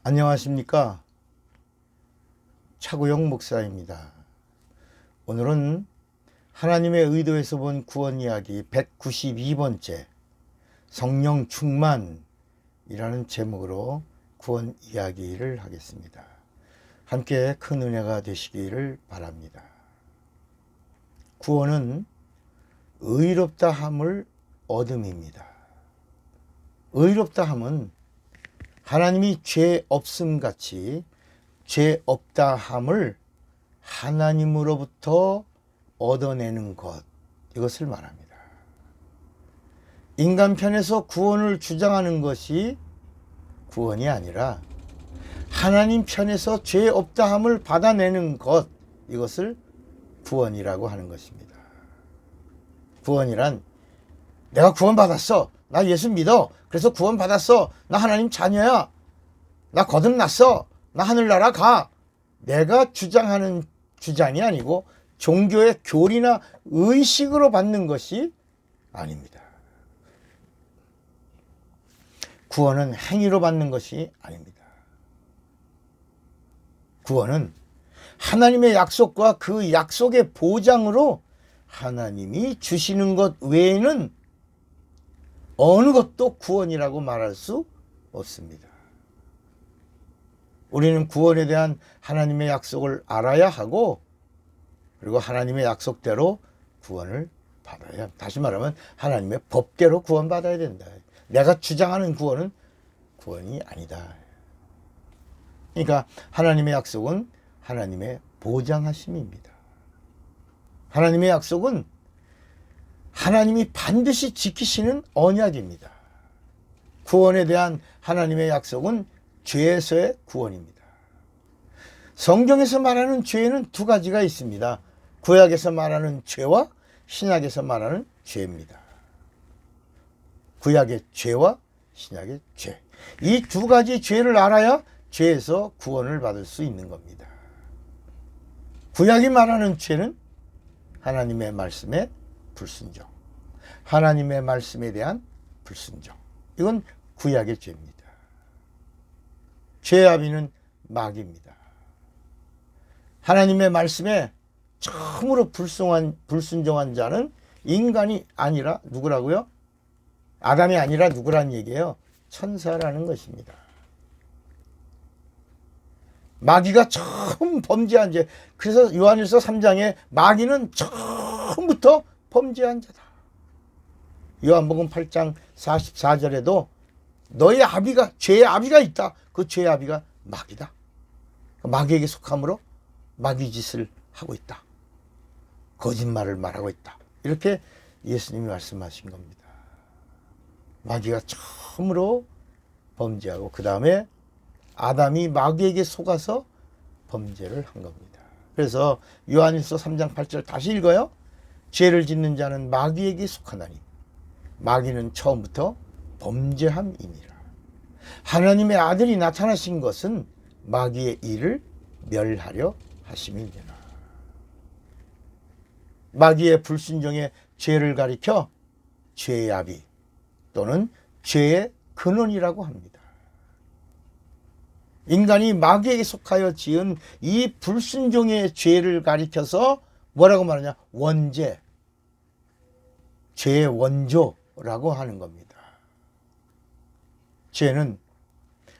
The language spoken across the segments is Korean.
안녕하십니까? 차구영 목사입니다. 오늘은 하나님의 의도에서 본 구원 이야기 192번째 성령 충만이라는 제목으로 구원 이야기를 하겠습니다. 함께 큰 은혜가 되시기를 바랍니다. 구원은 의롭다 함을 얻음입니다. 의롭다 함은 하나님이 죄 없음 같이 죄 없다 함을 하나님으로부터 얻어내는 것, 이것을 말합니다. 인간 편에서 구원을 주장하는 것이 구원이 아니라 하나님 편에서 죄 없다 함을 받아내는 것, 이것을 구원이라고 하는 것입니다. 구원이란 내가 구원받았어, 나 예수 믿어, 그래서 구원받았어, 나 하나님 자녀야, 나 거듭났어, 나 하늘나라 가, 내가 주장하는 주장이 아니고 종교의 교리나 의식으로 받는 것이 아닙니다. 구원은 행위로 받는 것이 아닙니다. 구원은 하나님의 약속과 그 약속의 보장으로 하나님이 주시는 것 외에는 어느 것도 구원이라고 말할 수 없습니다. 우리는 구원에 대한 하나님의 약속을 알아야 하고, 그리고 하나님의 약속대로 구원을 받아야, 다시 말하면 하나님의 법대로 구원받아야 된다. 내가 주장하는 구원은 구원이 아니다. 그러니까 하나님의 약속은 하나님의 보장하심입니다. 하나님의 약속은 하나님이 반드시 지키시는 언약입니다. 구원에 대한 하나님의 약속은 죄에서의 구원입니다. 성경에서 말하는 죄는 두 가지가 있습니다. 구약에서 말하는 죄와 신약에서 말하는 죄입니다. 구약의 죄와 신약의 죄. 이 두 가지 죄를 알아야 죄에서 구원을 받을 수 있는 겁니다. 구약이 말하는 죄는 하나님의 말씀에 불순종, 하나님의 말씀에 대한 불순종, 이건 구약의 죄입니다. 죄의 아비는 마귀입니다. 하나님의 말씀에 처음으로 불순종한 자는 인간이 아니라 누구라고요? 아담이 아니라 누구란 얘기예요? 천사라는 것입니다. 마귀가 처음 범죄한 죄, 그래서 요한일서 3장에 마귀는 처음부터 범죄한 자다. 요한복음 8장 44절에도 너의 아비가, 죄의 아비가 있다. 그 죄의 아비가 마귀다. 마귀에게 속함으로 마귀 짓을 하고 있다. 거짓말을 말하고 있다. 이렇게 예수님이 말씀하신 겁니다. 마귀가 처음으로 범죄하고 그 다음에 아담이 마귀에게 속아서 범죄를 한 겁니다. 그래서 요한일서 3장 8절 다시 읽어요. 죄를 짓는 자는 마귀에게 속하나니 마귀는 처음부터 범죄함이니라. 하나님의 아들이 나타나신 것은 마귀의 일을 멸하려 하심이니라. 마귀의 불순종의 죄를 가리켜 죄의 아비 또는 죄의 근원이라고 합니다. 인간이 마귀에게 속하여 지은 이 불순종의 죄를 가리켜서 뭐라고 말하냐? 원죄, 죄의 원조라고 하는 겁니다. 죄는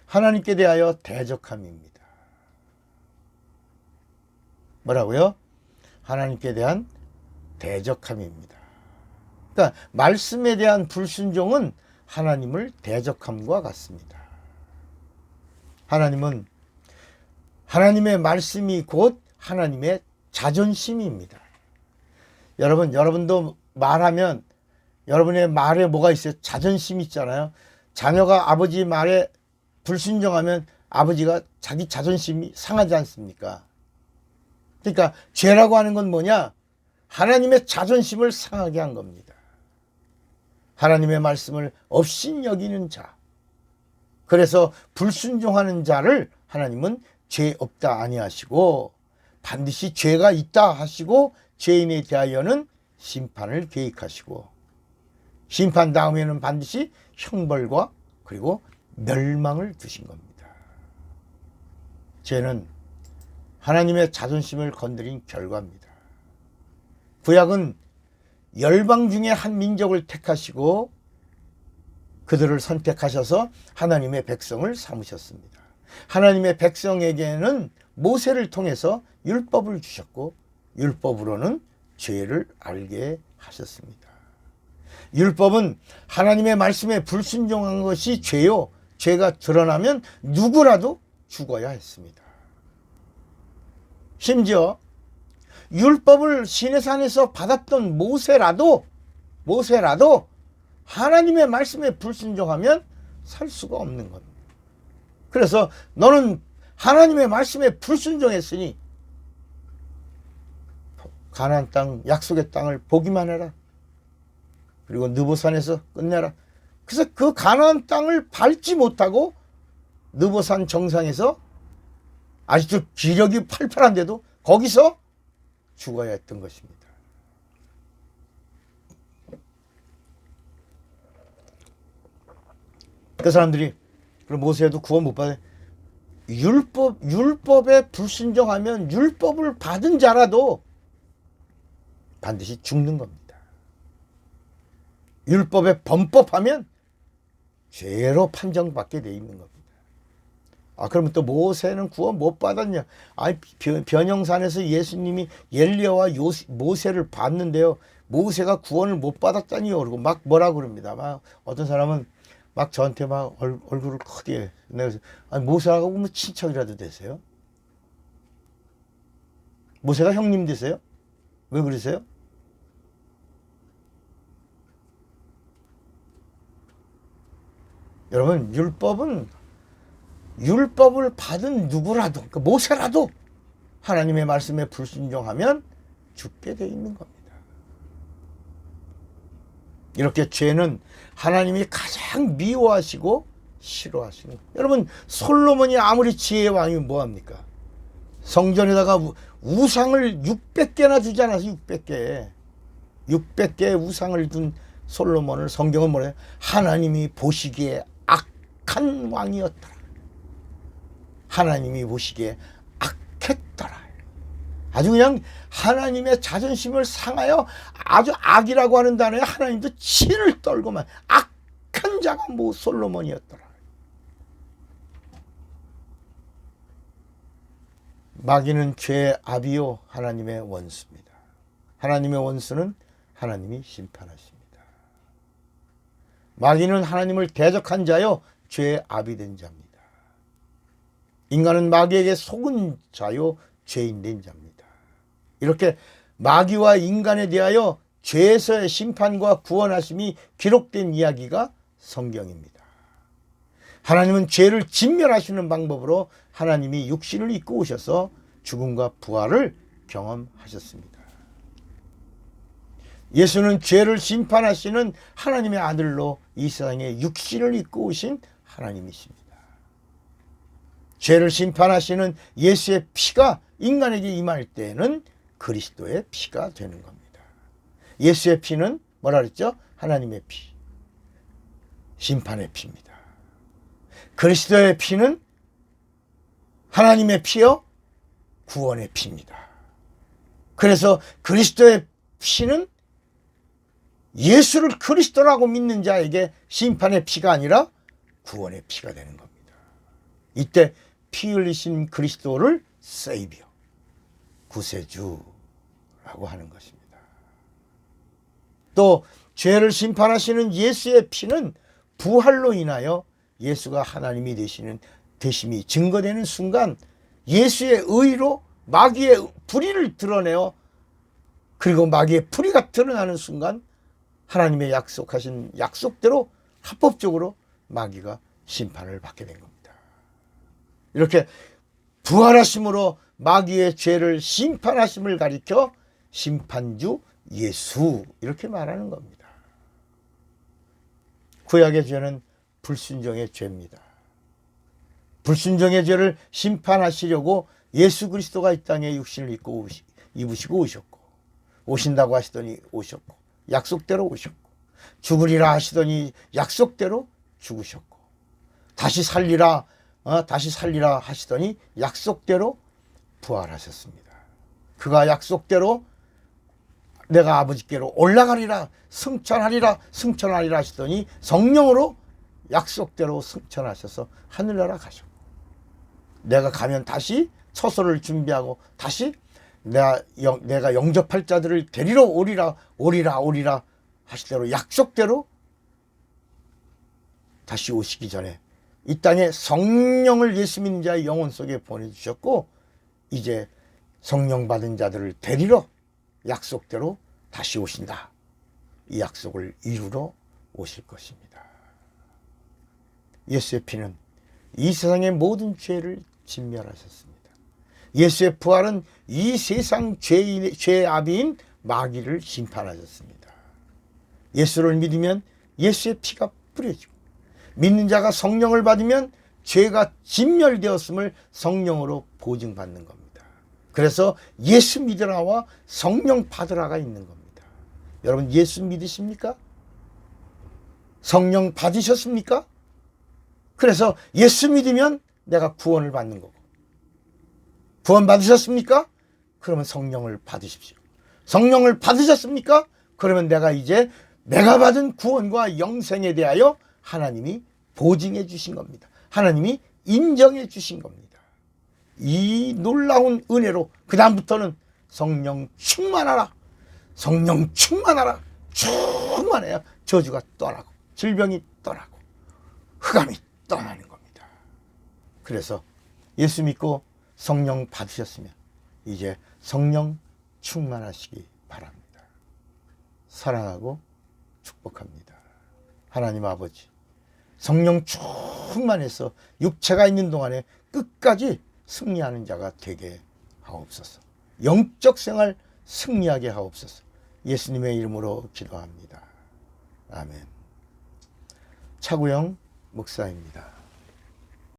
하나님께 대하여 대적함입니다. 뭐라고요? 하나님께 대한 대적함입니다. 그러니까 말씀에 대한 불순종은 하나님을 대적함과 같습니다. 하나님은 하나님의 말씀이 곧 하나님의 자존심입니다. 여러분도 말하면 여러분의 말에 뭐가 있어요? 자존심이 있잖아요. 자녀가 아버지 말에 불순종하면 아버지가 자기 자존심이 상하지 않습니까? 그러니까 죄라고 하는 건 뭐냐? 하나님의 자존심을 상하게 한 겁니다. 하나님의 말씀을 업신여기는 자, 그래서 불순종하는 자를 하나님은 죄 없다 아니하시고 반드시 죄가 있다 하시고 죄인에 대하여는 심판을 계획하시고 심판 다음에는 반드시 형벌과 그리고 멸망을 두신 겁니다. 죄는 하나님의 자존심을 건드린 결과입니다. 구약은 열방 중에 한 민족을 택하시고 그들을 선택하셔서 하나님의 백성을 삼으셨습니다. 하나님의 백성에게는 모세를 통해서 율법을 주셨고 율법으로는 죄를 알게 하셨습니다. 율법은 하나님의 말씀에 불순종한 것이 죄요. 죄가 드러나면 누구라도 죽어야 했습니다. 심지어 율법을 시내산에서 받았던 모세라도 하나님의 말씀에 불순종하면 살 수가 없는 겁니다. 그래서 너는 하나님의 말씀에 불순종했으니 가나안 땅, 약속의 땅을 보기만 해라. 그리고 느보산에서 끝내라. 그래서 그 가나안 땅을 밟지 못하고 느보산 정상에서 아직도 기력이 팔팔한데도 거기서 죽어야 했던 것입니다. 그 사람들이 그럼 모세도 구원 못 받아요. 율법에 불순종하면 율법을 받은 자라도 반드시 죽는 겁니다. 율법에 범법하면 죄로 판정받게 돼 있는 겁니다. 그러면 또 모세는 구원 못 받았냐? 변형산에서 예수님이 엘리야와 모세를 봤는데요. 모세가 구원을 못 받았다니요. 그러고 막 뭐라 그럽니다. 막 어떤 사람은 막 저한테 막 얼굴을 크게 내서 모세하고 뭐 친척이라도 되세요? 모세가 형님 되세요? 왜 그러세요? 여러분, 율법을 받은 누구라도, 그러니까 모세라도 하나님의 말씀에 불순종하면 죽게 돼 있는 겁니다. 이렇게 죄는 하나님이 가장 미워하시고 싫어하시는 거예요. 여러분, 솔로몬이 아무리 지혜의 왕이면 뭐합니까? 성전에다가 우상을 600개나 두지 않아서 600개. 600개의 우상을 둔 솔로몬을 성경은 뭐래요? 하나님이 보시기에 악한 왕이었더라. 하나님이 보시기에 악했더라. 아주 그냥 하나님의 자존심을 상하여 아주 악이라고 하는 단어에 하나님도 치를 떨고만 악한 자가 솔로몬이었더라. 마귀는 죄의 아비요 하나님의 원수입니다. 하나님의 원수는 하나님이 심판하십니다. 마귀는 하나님을 대적한 자요 죄의 아비 된 자입니다. 인간은 마귀에게 속은 자요 죄인 된 자입니다. 이렇게 마귀와 인간에 대하여 죄에서의 심판과 구원하심이 기록된 이야기가 성경입니다. 하나님은 죄를 진멸하시는 방법으로 하나님이 육신을 입고 오셔서 죽음과 부활을 경험하셨습니다. 예수는 죄를 심판하시는 하나님의 아들로 이 세상에 육신을 입고 오신 하나님이십니다. 죄를 심판하시는 예수의 피가 인간에게 임할 때에는 그리스도의 피가 되는 겁니다. 예수의 피는 뭐라 그랬죠? 하나님의 피, 심판의 피입니다. 그리스도의 피는 하나님의 피요 구원의 피입니다. 그래서 그리스도의 피는 예수를 그리스도라고 믿는 자에게 심판의 피가 아니라 구원의 피가 되는 겁니다. 이때 피 흘리신 그리스도를 세이비어, 구세주라고 하는 것입니다. 또 죄를 심판하시는 예수의 피는 부활로 인하여 예수가 하나님이 되심이 증거되는 순간 예수의 의로 마귀의 불의를 드러내어 그리고 마귀의 불의가 드러나는 순간 하나님의 약속하신 약속대로 합법적으로 마귀가 심판을 받게 된 겁니다. 이렇게 부활하심으로 마귀의 죄를 심판하심을 가리켜 심판주 예수 이렇게 말하는 겁니다. 구약의 죄는 불순종의 죄입니다. 불순종의 죄를 심판하시려고 예수 그리스도가 이 땅에 육신을 입으시고 오셨고, 오신다고 하시더니 오셨고, 약속대로 오셨고, 죽으리라 하시더니 약속대로 죽으셨고, 다시 살리라 다시 살리라 하시더니 약속대로 부활하셨습니다. 그가 약속대로 내가 아버지께로 올라가리라 승천하리라 승천하리라 하시더니 성령으로 약속대로 승천하셔서 하늘나라 가셨고, 내가 가면 다시 처소를 준비하고 다시 내가 영접할 자들을 데리러 오리라 오리라 오리라 하시대로 약속대로 다시 오시기 전에 이 땅에 성령을 예수 믿는 자의 영혼 속에 보내주셨고, 이제 성령 받은 자들을 데리러 약속대로 다시 오신다. 이 약속을 이루러 오실 것입니다. 예수의 피는 이 세상의 모든 죄를 진멸하셨습니다. 예수의 부활은 이 세상 죄의 아비인 마귀를 심판하셨습니다. 예수를 믿으면 예수의 피가 뿌려지고, 믿는 자가 성령을 받으면 죄가 진멸되었음을 성령으로 보증받는 겁니다. 그래서 예수 믿으라와 성령 받으라가 있는 겁니다. 여러분, 예수 믿으십니까? 성령 받으셨습니까? 그래서 예수 믿으면 내가 구원을 받는 거고, 구원 받으셨습니까? 그러면 성령을 받으십시오. 성령을 받으셨습니까? 그러면 내가 받은 구원과 영생에 대하여 하나님이 보증해 주신 겁니다. 하나님이 인정해 주신 겁니다. 이 놀라운 은혜로 그 다음부터는 성령 충만하라, 성령 충만하라, 충만해야 저주가 떠나고 질병이 떠나고 흑암이 떠나는 겁니다. 그래서 예수 믿고 성령 받으셨으면 이제 성령 충만하시기 바랍니다. 사랑하고 축복합니다. 하나님 아버지, 성령 충만해서 육체가 있는 동안에 끝까지 승리하는 자가 되게 하옵소서. 영적 생활 승리하게 하옵소서. 예수님의 이름으로 기도합니다. 아멘. 차구영 목사입니다.